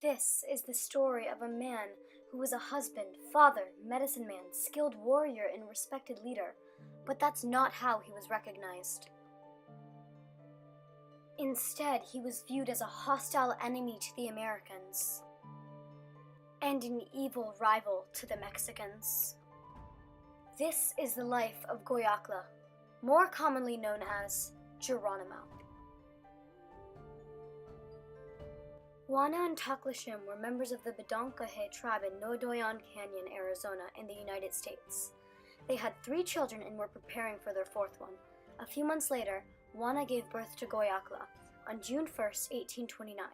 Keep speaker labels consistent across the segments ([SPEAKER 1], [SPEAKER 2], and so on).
[SPEAKER 1] This is the story of a man who was a husband, father, medicine man, skilled warrior, and respected leader, but that's not how he was recognized. Instead, he was viewed as a hostile enemy to the Americans and an evil rival to the Mexicans. This is the life of Goyakla, more commonly known as Geronimo. Juana and Taklashim were members of the Bedonkohe tribe in Nodoyan Canyon, Arizona, in the United States. They had 3 children and were preparing for their 4th one. A few months later, Juana gave birth to Goyakla on June 1st, 1829.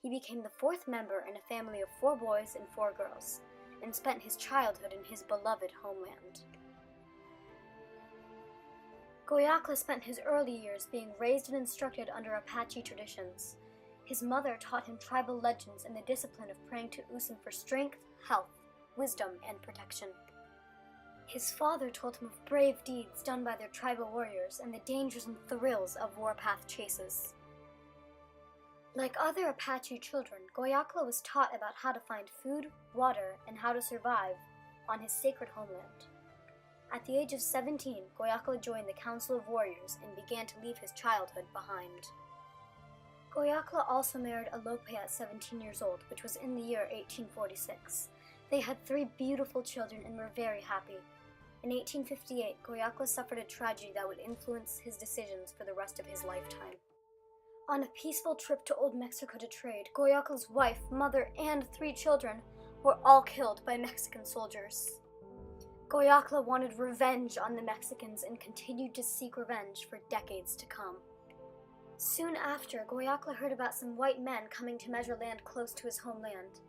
[SPEAKER 1] He became the 4th member in a family of 4 boys and 4 girls, and spent his childhood in his beloved homeland. Goyakla spent his early years being raised and instructed under Apache traditions. His mother taught him tribal legends and the discipline of praying to Usan for strength, health, wisdom, and protection. His father told him of brave deeds done by their tribal warriors and the dangers and thrills of warpath chases. Like other Apache children, Goyakla was taught about how to find food, water, and how to survive on his sacred homeland. At the age of 17, Goyakla joined the Council of Warriors and began to leave his childhood behind. Goyakla also married Alope at 17 years old, which was in the year 1846. They had 3 beautiful children and were very happy. In 1858, Goyakla suffered a tragedy that would influence his decisions for the rest of his lifetime. On a peaceful trip to Old Mexico to trade, Goyakla's wife, mother, and 3 children were all killed by Mexican soldiers. Goyakla wanted revenge on the Mexicans and continued to seek revenge for decades to come. Soon after, Goyakla heard about some white men coming to measure land close to his homeland.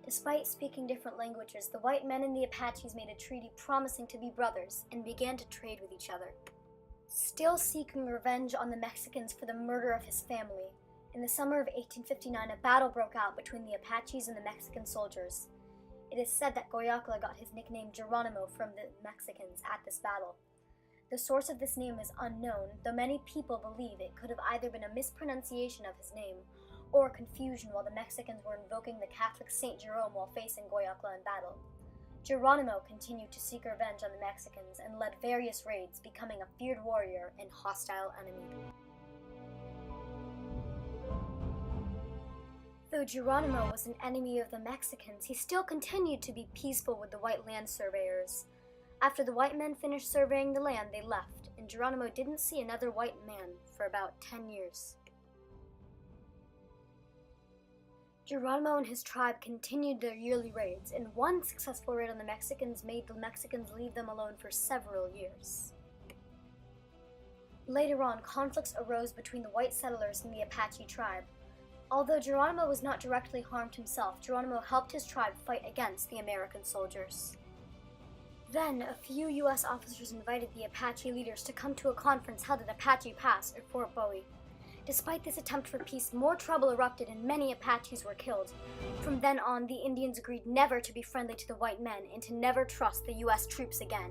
[SPEAKER 1] Despite speaking different languages, the white men and the Apaches made a treaty promising to be brothers and began to trade with each other. Still seeking revenge on the Mexicans for the murder of his family, in the summer of 1859 a battle broke out between the Apaches and the Mexican soldiers. It is said that Goyakla got his nickname Geronimo from the Mexicans at this battle. The source of this name is unknown, though many people believe it could have either been a mispronunciation of his name or confusion while the Mexicans were invoking the Catholic Saint Jerome while facing Goyakla in battle. Geronimo continued to seek revenge on the Mexicans and led various raids, becoming a feared warrior and hostile enemy. Though Geronimo was an enemy of the Mexicans, he still continued to be peaceful with the white land surveyors. After the white men finished surveying the land, they left, and Geronimo didn't see another white man for about 10 years. Geronimo and his tribe continued their yearly raids, and one successful raid on the Mexicans made the Mexicans leave them alone for several years. Later on, conflicts arose between the white settlers and the Apache tribe. Although Geronimo was not directly harmed himself, Geronimo helped his tribe fight against the American soldiers. Then, a few U.S. officers invited the Apache leaders to come to a conference held at Apache Pass or Fort Bowie. Despite this attempt for peace, more trouble erupted and many Apaches were killed. From then on, the Indians agreed never to be friendly to the white men and to never trust the U.S. troops again.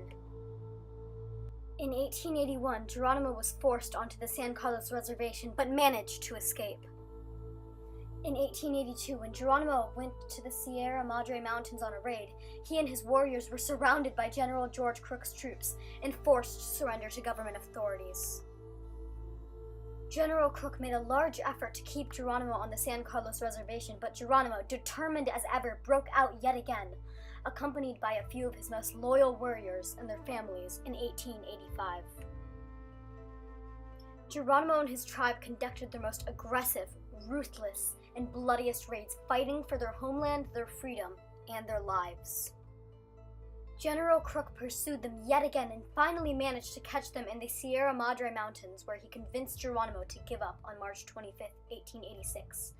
[SPEAKER 1] In 1881, Geronimo was forced onto the San Carlos Reservation but managed to escape. In 1882, when Geronimo went to the Sierra Madre Mountains on a raid, he and his warriors were surrounded by General George Crook's troops and forced to surrender to government authorities. General Crook made a large effort to keep Geronimo on the San Carlos Reservation, but Geronimo, determined as ever, broke out yet again, accompanied by a few of his most loyal warriors and their families in 1885. Geronimo and his tribe conducted their most aggressive, ruthless, and bloodiest raids, fighting for their homeland, their freedom, and their lives. General Crook pursued them yet again and finally managed to catch them in the Sierra Madre Mountains, where he convinced Geronimo to give up on March 25, 1886.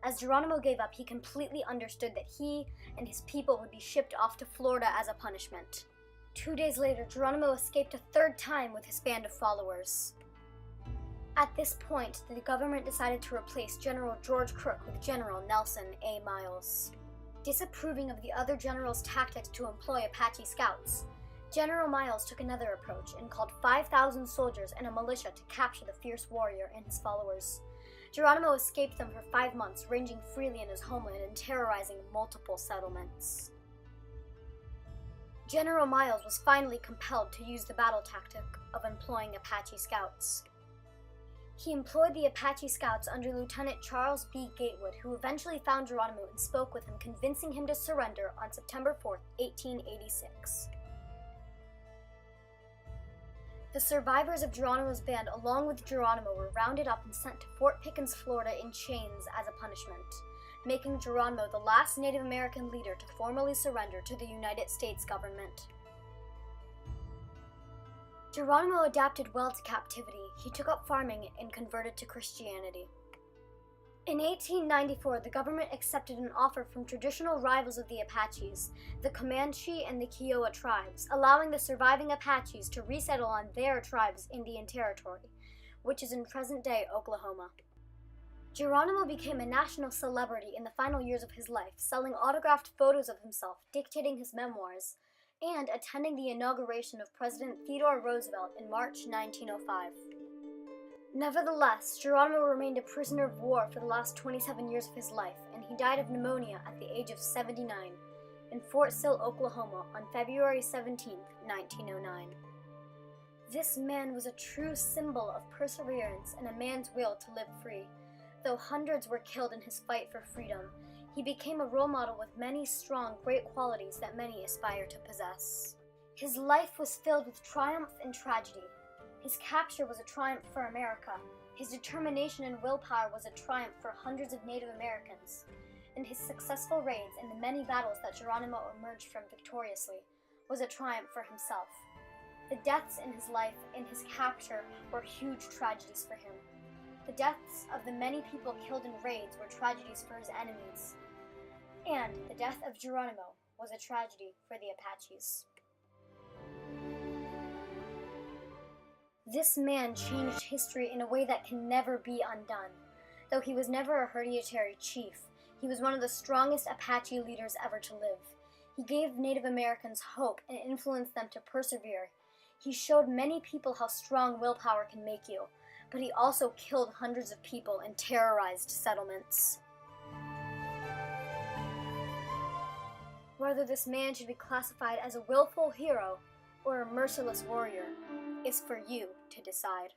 [SPEAKER 1] As Geronimo gave up, he completely understood that he and his people would be shipped off to Florida as a punishment. 2 days later, Geronimo escaped a 3rd time with his band of followers. At this point, the government decided to replace General George Crook with General Nelson A. Miles. Disapproving of the other generals' tactics to employ Apache scouts, General Miles took another approach and called 5,000 soldiers and a militia to capture the fierce warrior and his followers. Geronimo escaped them for 5 months, ranging freely in his homeland and terrorizing multiple settlements. General Miles was finally compelled to use the battle tactic of employing Apache scouts. He employed the Apache scouts under Lieutenant Charles B. Gatewood, who eventually found Geronimo and spoke with him, convincing him to surrender on September 4, 1886. The survivors of Geronimo's band, along with Geronimo, were rounded up and sent to Fort Pickens, Florida in chains as a punishment, making Geronimo the last Native American leader to formally surrender to the United States government. Geronimo adapted well to captivity. He took up farming and converted to Christianity. In 1894, the government accepted an offer from traditional rivals of the Apaches, the Comanche and the Kiowa tribes, allowing the surviving Apaches to resettle on their tribe's Indian territory, which is in present-day Oklahoma. Geronimo became a national celebrity in the final years of his life, selling autographed photos of himself, dictating his memoirs, and attending the inauguration of President Theodore Roosevelt in March 1905. Nevertheless, Geronimo remained a prisoner of war for the last 27 years of his life, and he died of pneumonia at the age of 79 in Fort Sill, Oklahoma on February 17, 1909. This man was a true symbol of perseverance and a man's will to live free. Though hundreds were killed in his fight for freedom, he became a role model with many strong, great qualities that many aspire to possess. His life was filled with triumph and tragedy. His capture was a triumph for America. His determination and willpower was a triumph for hundreds of Native Americans. And his successful raids and the many battles that Geronimo emerged from victoriously was a triumph for himself. The deaths in his life and his capture were huge tragedies for him. The deaths of the many people killed in raids were tragedies for his enemies. And the death of Geronimo was a tragedy for the Apaches. This man changed history in a way that can never be undone. Though he was never a hereditary chief, he was one of the strongest Apache leaders ever to live. He gave Native Americans hope and influenced them to persevere. He showed many people how strong willpower can make you, but he also killed hundreds of people and terrorized settlements. Whether this man should be classified as a willful hero or a merciless warrior is for you to decide.